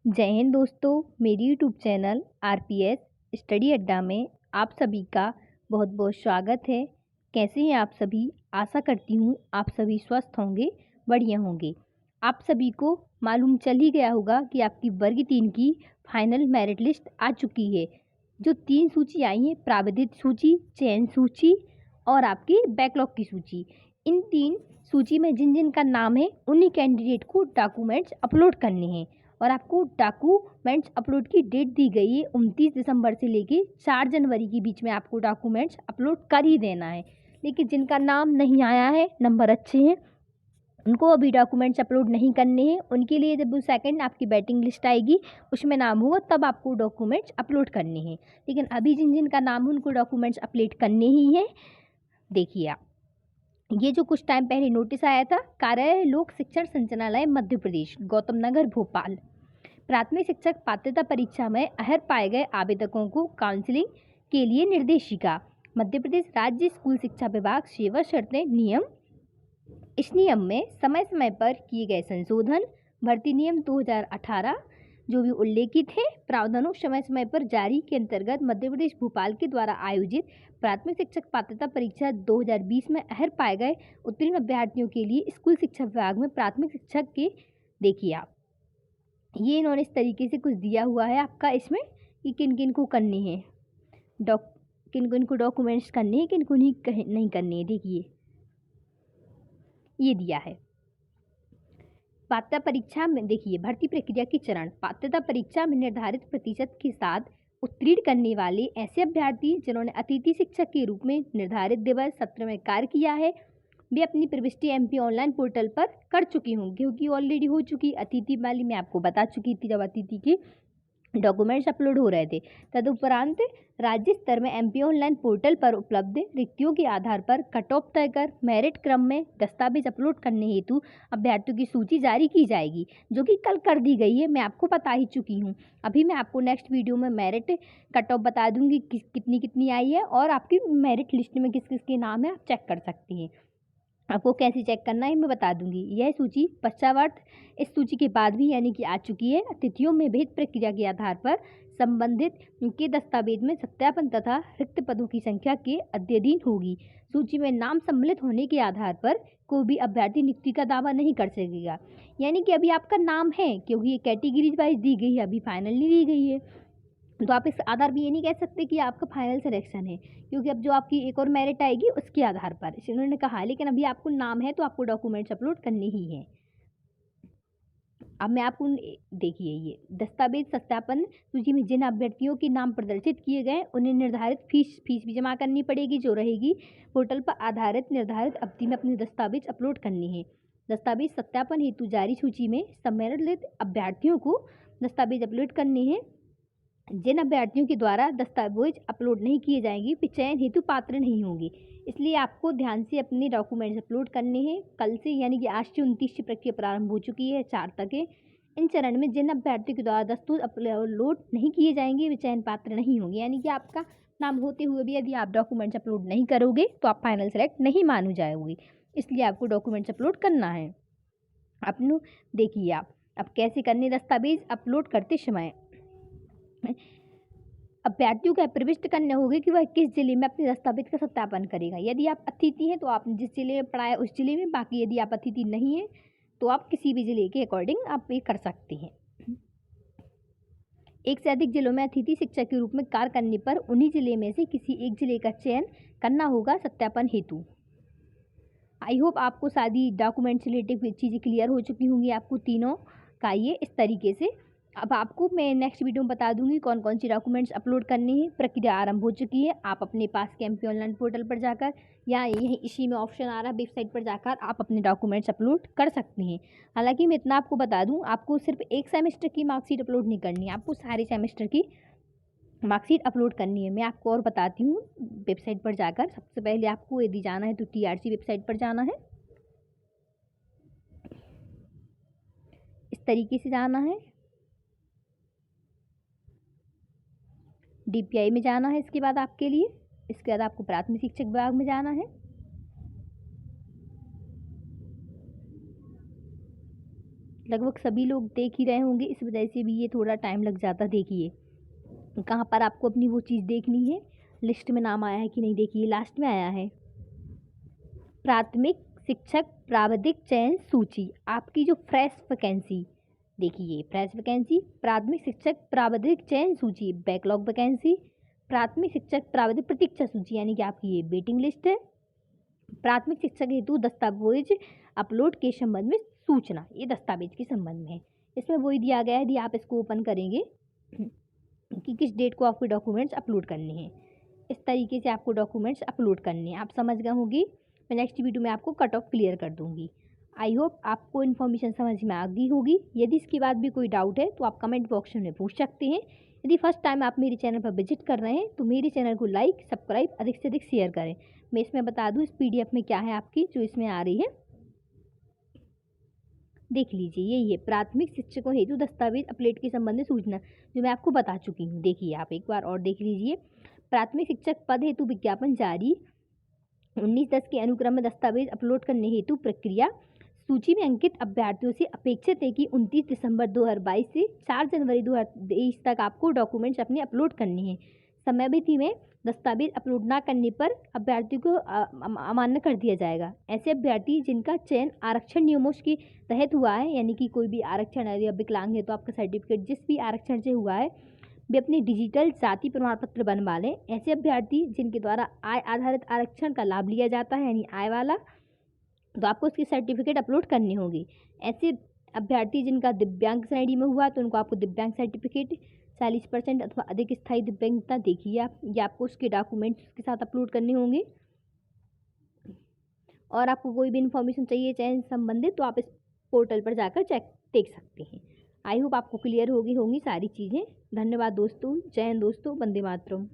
जय हिंद दोस्तों। मेरी यूट्यूब चैनल आरपीएस स्टडी अड्डा में आप सभी का बहुत बहुत स्वागत है। कैसे हैं आप सभी? आशा करती हूँ आप सभी स्वस्थ होंगे, बढ़िया होंगे। आप सभी को मालूम चल ही गया होगा कि आपकी वर्ग 3 की फाइनल मेरिट लिस्ट आ चुकी है। जो 3 सूची आई हैं, प्राविधिक सूची, चयन सूची और आपकी बैकलॉग की सूची। इन 3 सूची में जिन जिन का नाम है उन्हीं कैंडिडेट को डॉक्यूमेंट्स अपलोड करने हैं और आपको डॉक्यूमेंट्स अपलोड की डेट दी गई है 29 दिसंबर से लेके 4 जनवरी के बीच में आपको डॉक्यूमेंट्स अपलोड कर ही देना है। लेकिन जिनका नाम नहीं आया है, नंबर अच्छे हैं, उनको अभी डॉक्यूमेंट्स अपलोड नहीं करने हैं। उनके लिए जब वो सेकंड आपकी बैटिंग लिस्ट आएगी उसमें नाम होगा तब आपको डॉक्यूमेंट्स अपलोड करने हैं। लेकिन अभी जिन जिन का नाम है उनको डॉक्यूमेंट्स अपलोड करने ही हैं। देखिए आप, ये जो कुछ टाइम पहले नोटिस आया था, कार्यालय लोक शिक्षण संचालनालय मध्य प्रदेश, गौतम नगर, भोपाल, प्राथमिक शिक्षक पात्रता परीक्षा में अहर पाए गए आवेदकों को काउंसलिंग के लिए निर्देशिका। मध्य प्रदेश राज्य स्कूल शिक्षा विभाग सेवा शर्तें नियम। इस नियम में समय समय पर किए गए संशोधन, भर्ती नियम 2018 जो भी उल्लेखित है, प्रावधानों समय समय पर जारी के अंतर्गत मध्य प्रदेश भोपाल के द्वारा आयोजित प्राथमिक शिक्षक पात्रता परीक्षा 2020 में अहर पाए गए उत्तीर्ण अभ्यर्थियों के लिए स्कूल शिक्षा विभाग में प्राथमिक शिक्षक के, देखिए आप, ये इन्होंने इस तरीके से कुछ दिया हुआ है आपका इसमें कि किन किन को करने हैं किन किन को डॉक्यूमेंट्स करने हैं, किन को नहीं करने हैं। देखिए ये दिया है पात्रता परीक्षा में। देखिए भर्ती प्रक्रिया की चरण, पात्रता परीक्षा में निर्धारित प्रतिशत के साथ उत्तीर्ण करने वाले ऐसे अभ्यर्थी जिन्होंने अतिथि शिक्षक के रूप में निर्धारित दिवस सत्र में कार्य किया है, वे अपनी प्रविष्टि एमपी ऑनलाइन पोर्टल पर कर चुकी होंगी, क्योंकि ऑलरेडी हो चुकी अतिथि वाली मैं आपको बता चुकी थी जब अतिथि की डॉक्यूमेंट्स अपलोड हो रहे थे। तदुपरांत राज्य स्तर में एमपी ऑनलाइन पोर्टल पर उपलब्ध रिक्तियों के आधार पर कट ऑफ तय कर मेरिट क्रम में दस्तावेज अपलोड करने हेतु अभ्यर्थियों की सूची जारी की जाएगी, जो कि कल कर दी गई है। मैं आपको बता ही चुकी हूँ। अभी मैं आपको नेक्स्ट वीडियो में मेरिट कट ऑफ बता दूंगी कितनी कितनी आई है और आपकी मेरिट लिस्ट में किस किस के नाम है, आप चेक कर सकती हैं। आपको कैसे चेक करना है मैं बता दूंगी। यह सूची पश्चावर्त इस सूची के बाद भी यानी कि आ चुकी है। तिथियों में भेद प्रक्रिया के आधार पर संबंधित के दस्तावेज में सत्यापन तथा रिक्त पदों की संख्या के अध्ययन होगी। सूची में नाम सम्मिलित होने के आधार पर कोई भी अभ्यर्थी नियुक्ति का दावा नहीं कर सकेगा। यानी कि अभी आपका नाम है, क्योंकि ये कैटेगरीज वाइज दी गई है, अभी फाइनल नहीं दी गई है, तो आप इस आधार भी ये नहीं कह सकते कि आपका फाइनल सिलेक्शन है, क्योंकि अब जो आपकी एक और मेरिट आएगी उसके आधार पर इन्होंने कहा। लेकिन अभी आपको नाम है तो आपको डॉक्यूमेंट्स अपलोड करने ही हैं। अब मैं आपको देखिए, ये दस्तावेज सत्यापन सूची में जिन अभ्यर्थियों के नाम प्रदर्शित किए गए उन्हें निर्धारित फीस भी जमा करनी पड़ेगी, जो रहेगी पोर्टल पर आधारित निर्धारित अवधि में अपने दस्तावेज अपलोड करने हैं। दस्तावेज सत्यापन हेतु जारी सूची में सम्मिलित अभ्यर्थियों को दस्तावेज अपलोड करने हैं। जिन अभ्यर्थियों के द्वारा दस्तावेज अपलोड नहीं किए जाएंगे वे चयन हेतु पात्र नहीं होंगे। इसलिए आपको ध्यान से अपने डॉक्यूमेंट्स अपलोड करने हैं। कल से यानी कि आज से 29 से प्रक्रिया प्रारंभ हो चुकी है, 4 तक है। इन चरण में जिन अभ्यर्थियों के द्वारा दस्तावेज अपलोड नहीं किए जाएंगे वे चयन पात्र नहीं होंगे। यानी कि आपका नाम होते हुए भी यदि आप डॉक्यूमेंट्स अपलोड नहीं करोगे तो आप फाइनल सेलेक्ट नहीं मानू जाओगे। इसलिए आपको डॉक्यूमेंट्स अपलोड करना है अपनों। देखिए आप अब कैसे करने दस्तावेज अपलोड करते समय अभ्यर्थियों को प्रविष्ट करने होंगे कि वह किस जिले में अपने दस्तावेज का सत्यापन करेगा। यदि आप अतिथि हैं तो आप जिस जिले में पढ़ाया उस जिले में, बाकी यदि आप अतिथि नहीं हैं तो आप किसी भी जिले के अकॉर्डिंग आप ये कर सकते हैं। एक से अधिक जिलों में अतिथि शिक्षक के रूप में कार्य करने पर उन्हीं जिले में से किसी एक जिले का चयन करना होगा सत्यापन हेतु। आई होप आपको सारी डॉक्यूमेंट्स रिलेटेड चीज़ें क्लियर हो चुकी होंगी, आपको तीनों का ये इस तरीके से। अब आपको मैं नेक्स्ट वीडियो में बता दूंगी कौन कौन सी डॉक्यूमेंट्स अपलोड करनी है। प्रक्रिया आरंभ हो चुकी है। आप अपने पास के एमपी ऑनलाइन पोर्टल पर जाकर या यही इसी में ऑप्शन आ रहा है वेबसाइट पर जाकर आप अपने डॉक्यूमेंट्स अपलोड कर सकते हैं। हालांकि मैं इतना आपको बता दूं, आपको सिर्फ एक सेमेस्टर की मार्कशीट अपलोड नहीं करनी है, आपको सारे सेमेस्टर की मार्कशीट अपलोड करनी है। मैं आपको और बताती हूँ वेबसाइट पर जाकर। सबसे पहले आपको यदि जाना है तो टीआरसी वेबसाइट पर जाना है, इस तरीके से जाना है। डीपीआई में जाना है इसके बाद आपके लिए। इसके बाद आपको प्राथमिक शिक्षक विभाग में जाना है। लगभग सभी लोग देख ही रहे होंगे, इस वजह से भी ये थोड़ा टाइम लग जाता। देखिए कहाँ पर आपको अपनी वो चीज़ देखनी है, लिस्ट में नाम आया है कि नहीं, देखिए लास्ट में आया है प्राथमिक शिक्षक प्राविधिक चयन सूची। आपकी जो फ्रेश वैकेंसी, देखिए फ्रेश वैकेंसी, प्राथमिक शिक्षक प्राविधिक चयन सूची, बैकलॉग वैकेंसी, प्राथमिक शिक्षक प्राविधिक प्रतीक्षा सूची, यानी कि आपकी ये वेटिंग लिस्ट है। प्राथमिक शिक्षक हेतु दस्तावेज अपलोड के संबंध में सूचना, ये दस्तावेज के संबंध में है। इसमें वही दिया गया है, यदि आप इसको ओपन करेंगे कि किस डेट को आपके डॉक्यूमेंट्स अपलोड करने हैं। इस तरीके से आपको डॉक्यूमेंट्स अपलोड करने हैं। आप समझ गए होंगी। मैं नेक्स्ट वीडियो में आपको कट ऑफ क्लियर कर दूंगी। आई होप आपको इन्फॉर्मेशन समझ में आ गई होगी। यदि इसके बाद भी कोई डाउट है तो आप कमेंट बॉक्स में पूछ सकते हैं। यदि फर्स्ट टाइम आप मेरे चैनल पर विजिट कर रहे हैं तो मेरे चैनल को लाइक सब्सक्राइब अधिक से अधिक शेयर करें। मैं इसमें बता दूँ इस PDF में क्या है आपकी जो इसमें आ रही है, देख लीजिए। यही है प्राथमिक शिक्षकों हेतु दस्तावेज अपलोड के संबंध में सूचना, जो मैं आपको बता चुकी हूँ। देखिए आप एक बार और देख लीजिए। प्राथमिक शिक्षक पद हेतु विज्ञापन जारी, 19/10 के अनुक्रम में दस्तावेज अपलोड करने हेतु प्रक्रिया। सूची में अंकित अभ्यर्थियों से अपेक्षित है कि 29 दिसंबर 2022 से 4 जनवरी 2023 तक आपको डॉक्यूमेंट्स अपने अपलोड करने हैं। समयावधि में दस्तावेज अपलोड न करने पर अभ्यर्थी को अमान्य कर दिया जाएगा। ऐसे अभ्यर्थी जिनका चयन आरक्षण नियमों के तहत हुआ है, यानी कि कोई भी आरक्षण है या विकलांग है तो आपका सर्टिफिकेट जिस भी आरक्षण से हुआ है, वे अपने डिजिटल जाति प्रमाण पत्र बनवा लें। ऐसे अभ्यर्थी जिनके द्वारा आय आधारित आरक्षण का लाभ लिया जाता है, यानी आय वाला, तो आपको उसकी सर्टिफिकेट अपलोड करनी होगी। ऐसे अभ्यर्थी जिनका दिव्यांग श्रेणी में हुआ तो उनको आपको दिव्यांग सर्टिफिकेट 40% अथवा अधिक स्थायी दिव्यांगता, देखिए आप, ये आपको उसके डॉक्यूमेंट्स के साथ अपलोड करने होंगे। और आपको कोई भी इन्फॉर्मेशन चाहिए चयन संबंधित तो आप इस पोर्टल पर जाकर चेक देख सकते हैं। आई होप आपको क्लियर होगी होंगी सारी चीज़ें। धन्यवाद दोस्तों। जय हिंद दोस्तों। वंदे मातरम।